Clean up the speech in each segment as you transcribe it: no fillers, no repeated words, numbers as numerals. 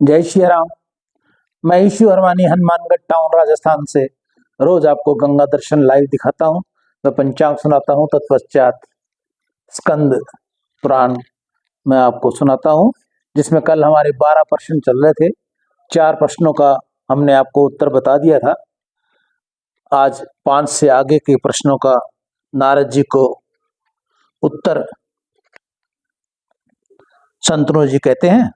जय श्री राम। मैं issue Harwani Hanumangarh town Rajasthan से रोज आपको गंगा दर्शन लाइव दिखाता हूँ, मैं पंचांग सुनाता हूँ। तत्पश्चात स्कंद पुराण मैं आपको सुनाता हूँ, जिसमें कल हमारे 12 प्रश्न चल रहे थे। 4 प्रश्नों का हमने आपको उत्तर बता दिया था। आज 5 से आगे के प्रश्नों का नारद जी को उत्तर शंतनु जी कहते हैं।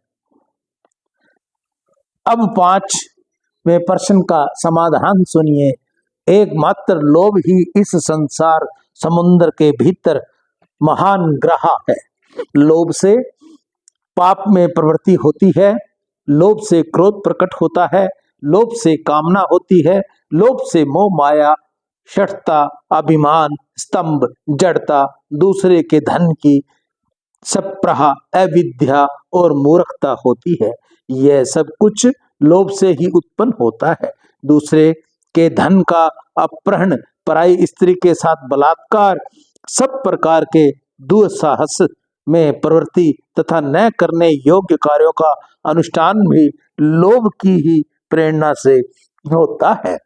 अब 5वें प्रश्न का समाधान सुनिए। एकमात्र लोभ ही इस संसार समुद्र के भीतर महान ग्रह है। लोभ से पाप में प्रवृत्ति होती है, लोभ से क्रोध प्रकट होता है, लोभ से कामना होती है, लोभ से मोह माया, शठता, अभिमान, स्तंभ, जड़ता, दूसरे के धन की सप्रहा, अविद्या और मूर्खता होती है। यह सब कुछ लोभ से ही उत्पन्न होता है। दूसरे के धन का अपहरण, पराई स्त्री के साथ बलात्कार, सब प्रकार के दुस्साहस में प्रवृत्ति तथा न करने योग्य कार्यों का अनुष्ठान भी लोभ की ही प्रेरणा से होता है।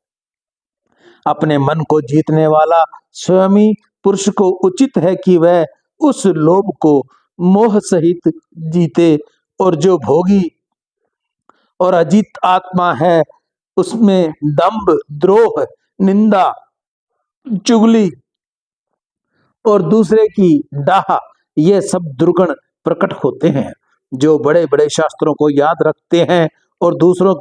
अपने मन को जीतने वाला स्वयं पुरुष को उचित है कि वह उस लोभ को मोह सहित जीते, और जो भोगी और अजीत आत्मा है उसमें दंभ, द्रोह, निंदा, चुगली और दूसरे की डाह, ये सब दुर्गुण प्रकट होते हैं। जो बड़े बड़े शास्त्रों को याद रखते हैं और दूसरों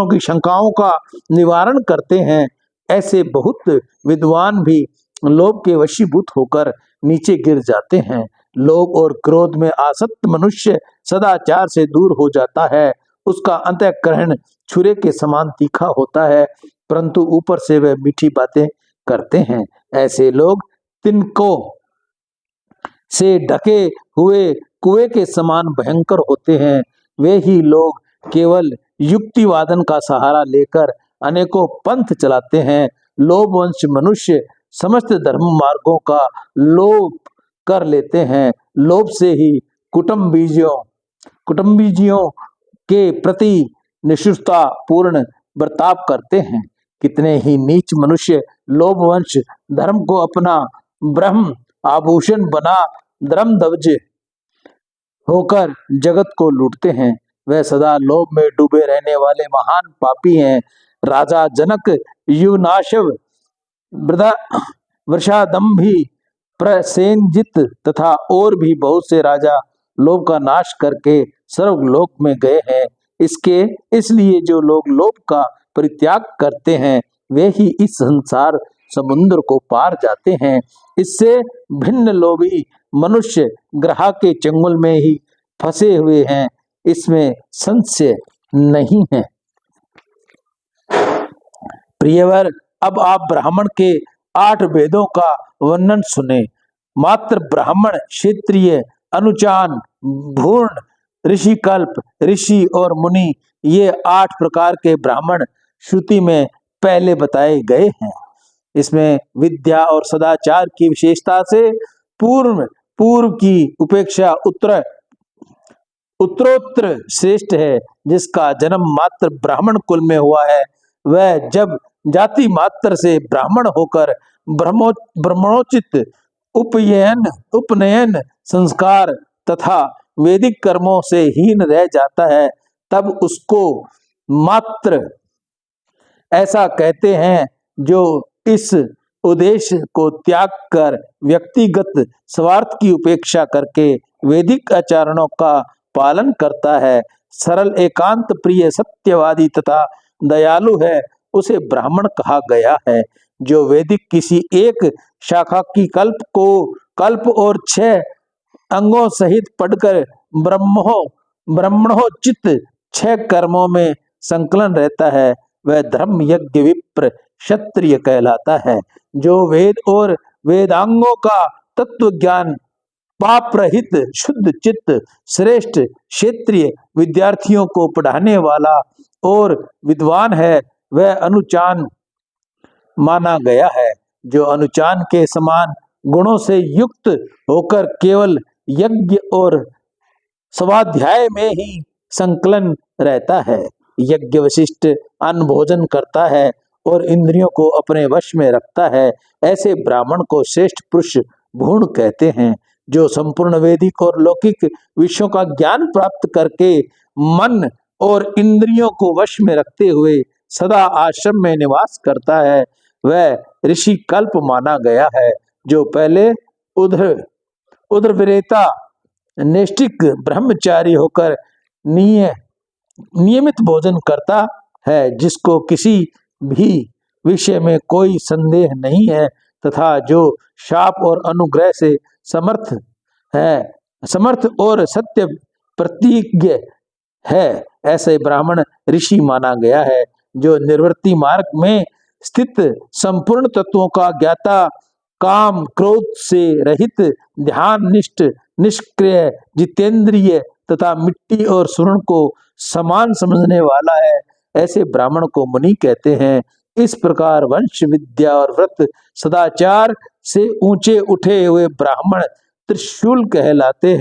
की शंकाओं का निवारण करते हैं, ऐसे बहुत विद्वान भी लोभ के वशीभूत होकर नीचे गिर जाते हैं। लोभ और क्रोध में आसक्त मनुष्य सदाचार से दूर हो जाता है। उसका अंतःकरण छुरे के समान तीखा होता है, परंतु ऊपर से वह मीठी बातें करते हैं। ऐसे लोग तिनकों से ढके हुए कुएं के समान भयंकर होते हैं। वे ही लोग केवल युक्तिवादन का सहारा लेकर अनेकों पंथ चलाते हैं। लोभवंश मनुष्य समस्त धर्म मार्गों का लोभ कर लेते हैं। लोभ से ही कुटुंबीजियों के प्रति निष्ठुरता पूर्ण बर्ताव करते हैं। कितने ही नीच मनुष्य लोभवंश धर्म को अपना ब्रह्म आभूषण बना धर्म ध्वज होकर जगत को लूटते हैं। वह सदा लोभ में डूबे रहने वाले महान पापी हैं। राजा जनक, युवनाशव, वृषादंभी, प्रसेनजित तथा और भी बहुत से राजा लोभ का नाश करके सर्वलोक में गए हैं। इसलिए जो लोग लोभ का परित्याग करते हैं, वे ही इस संसार समुद्र को पार जाते हैं। इससे भिन्न लोभी मनुष्य ग्रह के चंगुल में ही फंसे हुए हैं, इसमें संशय नहीं है। प्रियवर, अब आप ब्राह्मण के 8 वेदों का वर्णन सुने। मात्र ब्राह्मण, क्षत्रिय, अनुचान, भूर्ण, ऋषिकल्प, ऋषि और मुनि, ये 8 प्रकार के ब्राह्मण श्रुति में पहले बताए गए हैं। इसमें विद्या और सदाचार की विशेषता से पूर्व की उपेक्षा उत्तरोत्तर श्रेष्ठ है। जिसका जन्म मात्र ब्राह्मण कुल में हुआ है, वह जब जाति मात्र से ब्राह्मण होकर ब्रह्मणोचित उपनयन संस्कार तथा वैदिक कर्मों से हीन रह जाता है, तब उसको मात्र ऐसा कहते हैं जो इस उद्देश्य को त्याग कर व्यक्तिगत स्वार्थ की उपेक्षा करके वैदिक आचरणों का पालन करता है। सरल, एकांत प्रिय, सत्यवादी तथा दयालु है, उसे ब्राह्मण कहा गया है। जो वैदिक किसी एक शाखा की कल्प और 6 अंगों सहित पढ़कर ब्रह्मणोचित 6 कर्मों में संकलन रहता है, वह धर्म, यज्ञ, विप्र, क्षत्रिय कहलाता है। जो वेद और वेदांगों का तत्व ज्ञान, पाप रहित शुद्ध चित्त, श्रेष्ठ क्षेत्रीय विद्यार्थियों को पढ़ाने वाला और विद्वान है, वह अनुचान माना गया है। जो अनुचान के समान गुणों से युक्त होकर केवल यज्ञ और स्वाध्याय में ही संकलन रहता है। यज्ञ वशिष्ठ अन्न भोजन करता है और इंद्रियों को अपने वश में रखता है। ऐसे ब्राह्मण को श्रेष्ठ पुरुष भूण कहते हैं, जो संपूर्ण वैदिक और लौकिक विषयों का ज्ञान प्राप्त करके मन और इंद्रियों को वश में रखते हुए सदा आश्रम में निवास करता है। वह ऋषि कल्प माना गया है, जो पहले उदरविरेता नैष्ठिक ब्रह्मचारी होकर नियमित भोजन करता है, जिसको किसी भी विषय में कोई संदेह नहीं है, तथा जो शाप और अनुग्रह से समर्थ और सत्य प्रतिज्ञ है। ऐसे ब्राह्मण ऋषि माना गया है, जो निर्वृत्ति मार्ग में स्थित संपूर्ण तत्वों का ज्ञाता, काम क्रोध से रहित, ध्यान निष्ठ, निष्क्रिय, जितेंद्रिय तथा मिट्टी और स्वर्ण को समान समझने वाला है। ऐसे ब्राह्मण को मुनि कहते हैं। इस प्रकार वंश विद्या और व्रत सदाचार से ऊंचे उठे हुए ब्राह्मण त्रिशूल कहलाते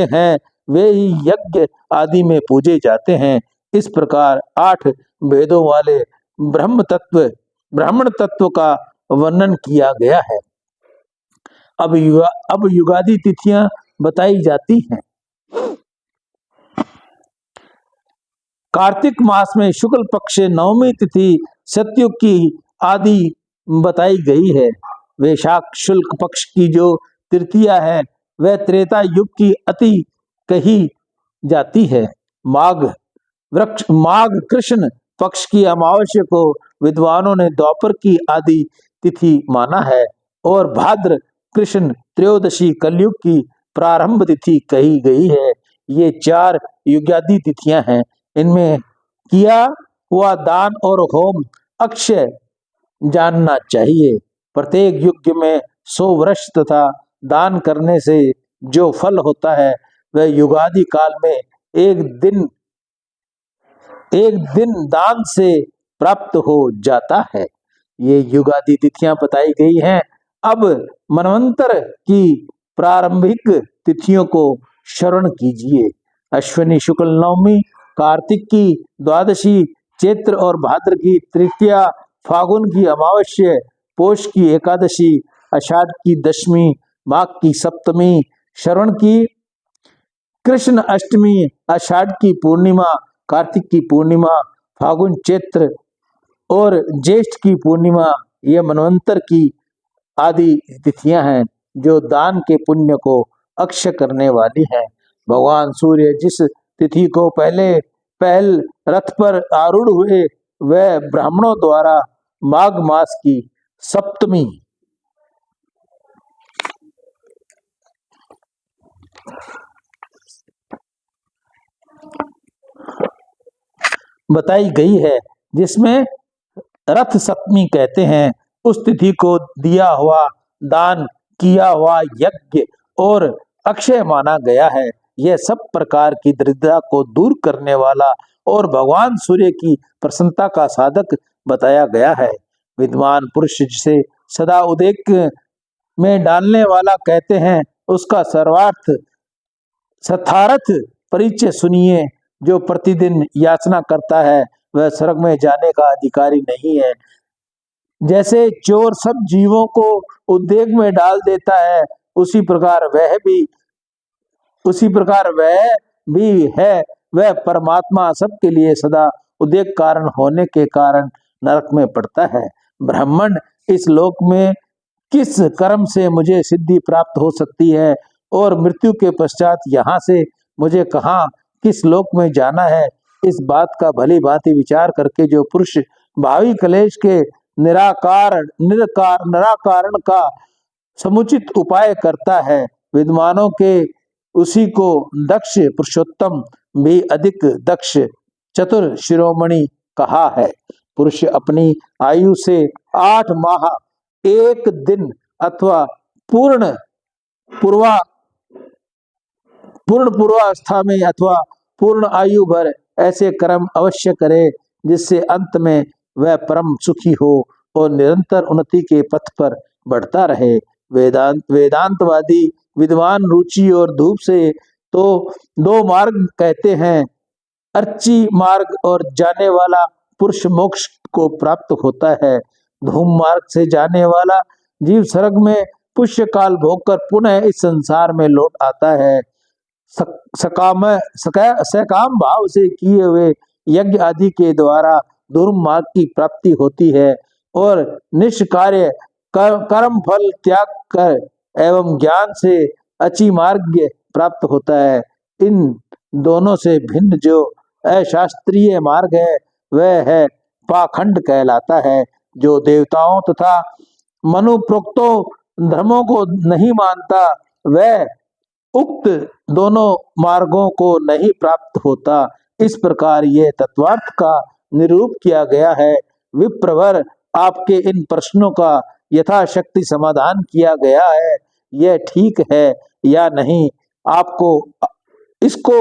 हैं। वे ही यज्ञ आदि में पूजे जाते हैं। इस प्रकार 8 वेदों वाले ब्राह्मण तत्व का वर्णन किया गया है। अब युगादि तिथियां बताई जाती हैं। कार्तिक मास में शुक्ल पक्ष नवमी तिथि सतयुग की आदि बताई गई है। वैशाख शुक्ल पक्ष की जो तृतीया है, वह त्रेता युग की अति कही जाती है। माघ कृष्ण पक्ष की अमावस्या को विद्वानों ने द्वापर की आदि तिथि माना है, और भाद्र कृष्ण त्रयोदशी कलयुग की प्रारंभ तिथि कही गई है। ये 4 युगादि तिथियां हैं। इनमें किया हुआ दान और होम अक्षय जानना चाहिए। प्रत्येक युग में 100 वर्ष तथा दान करने से जो फल होता है, वह युगादि काल में एक दिन दान से प्राप्त हो जाता है। ये युगादि तिथियां बताई गई हैं। अब मनवंतर की प्रारंभिक तिथियों को श्रवण कीजिए। अश्विनी शुक्ल नवमी, कार्तिक की द्वादशी, चैत्र और भाद्र की तृतीया, फागुन की अमावस्या, पौष की एकादशी, आषाढ़ की दशमी, माघ की सप्तमी, श्रवण की कृष्ण अष्टमी, आषाढ़ की पूर्णिमा, कार्तिक की पूर्णिमा, फागुन चैत्र और ज्येष्ठ की पूर्णिमा, ये मनवंतर की आदि तिथियां हैं, जो दान के पुण्य को अक्षय करने वाली हैं। भगवान सूर्य जिस तिथि को पहल रथ पर आरूढ़ हुए, वह ब्राह्मणों द्वारा माघ मास की सप्तमी बताई गई है, जिसमें रथ सप्तमी कहते हैं। उस तिथि को दिया हुआ दान, किया हुआ यज्ञ और अक्षय माना गया है। यह सब प्रकार की दरिद्रता को दूर करने वाला और भगवान सूर्य की प्रसन्नता का साधक बताया गया है। विद्वान पुरुष जिसे सदा उद्रेक में डालने वाला कहते हैं, उसका सथार्थ परिचय सुनिए। जो प्रतिदिन याचना करता है, वह स्वर्ग में जाने का अधिकारी नहीं है। जैसे चोर सब जीवों को उद्वेग में डाल देता है, उसी प्रकार वह भी है। वह परमात्मा सबके लिए सदा उद्वेग कारण होने के कारण नरक में पड़ता है। ब्राह्मण, इस लोक में किस कर्म से मुझे सिद्धि प्राप्त हो सकती है, और मृत्यु के पश्चात यहाँ से मुझे कहाँ किस लोक में जाना है, इस बात का भली भांति विचार करके जो पुरुष भावी कलेश के निराकरण का समुचित उपाय करता है, विद्वानों के उसी को दक्ष पुरुषोत्तम भी अधिक दक्ष चतुर शिरोमणि कहा है। पुरुष अपनी आयु से 8 माह 1 दिन अथवा पूर्ण पूर्वावस्था में अथवा पूर्ण आयु भर ऐसे कर्म अवश्य करे, जिससे अंत में वह परम सुखी हो और निरंतर उन्नति के पथ पर बढ़ता रहे। वेदांतवादी विद्वान रुचि और धूप से तो दो मार्ग कहते हैं, अर्ची मार्ग और जाने वाला पुरुष मोक्ष को प्राप्त होता है। धूम मार्ग से जाने वाला जीव स्वर्ग में पुष्य काल भोगकर पुनः इस संसार में लौट आता है। सकाम भाव से किए हुए यज्ञ आदि के द्वारा धूम मार्ग की प्राप्ति होती है और निष्कार्य कर्म फल त्याग कर एवं ज्ञान से अच्छी मार्ग प्राप्त होता है। इन दोनों से भिन्न जो अशास्त्रीय मार्ग है वह है पाखंड कहलाता है, जो देवताओं तथा मनुप्रोक्तों धर्मों को नहीं मानता वह उक्त दोनों मार्गों को नहीं प्राप्त होता। इस प्रकार ये तत्वार्थ का निरूप किया गया है। विप्रवर, आपके इन प्रश्नों का यथाशक्ति समाधान किया गया है, यह ठीक है या नहीं, आपको इसको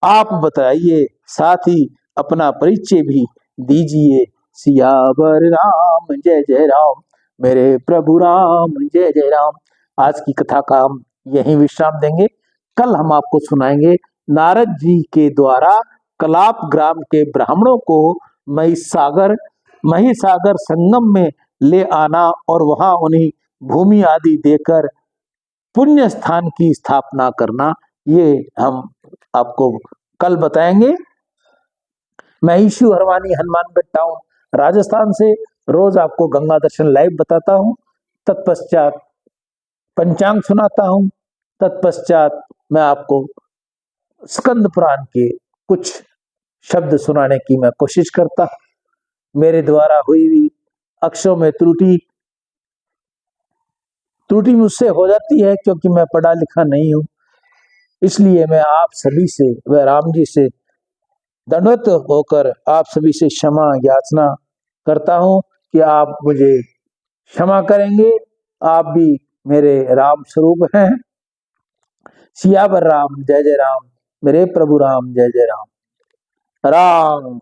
आप बताइए, साथ ही अपना परिचय भी दीजिए। सियावर राम जय जय राम, मेरे प्रभु राम जय जय राम। आज की कथा का हम यहीं विश्राम देंगे। कल हम आपको सुनाएंगे नारद जी के द्वारा कलाप ग्राम के ब्राह्मणों को महिसागर संगम में ले आना और वहां उन्हें भूमि आदि देकर पुण्य स्थान की स्थापना करना। ये हम आपको कल बताएंगे। मैं ईशु हरवानी, हनुमानगढ़ टाउन, राजस्थान से रोज आपको गंगा दर्शन लाइव बताता हूँ। तत्पश्चात पंचांग सुनाता हूँ। तत्पश्चात मैं आपको स्कंद पुराण के कुछ शब्द सुनाने की मैं कोशिश करता। मेरे द्वारा हुई हुई अक्षरों में त्रुटि मुझसे हो जाती है, क्योंकि मैं पढ़ा लिखा नहीं हूँ। इसलिए मैं आप सभी से व राम जी से दंडवत होकर आप सभी से क्षमा याचना करता हूँ कि आप मुझे क्षमा करेंगे। आप भी मेरे राम स्वरूप हैं। सियावर राम जय जय राम, मेरे प्रभु राम जय जय राम। राम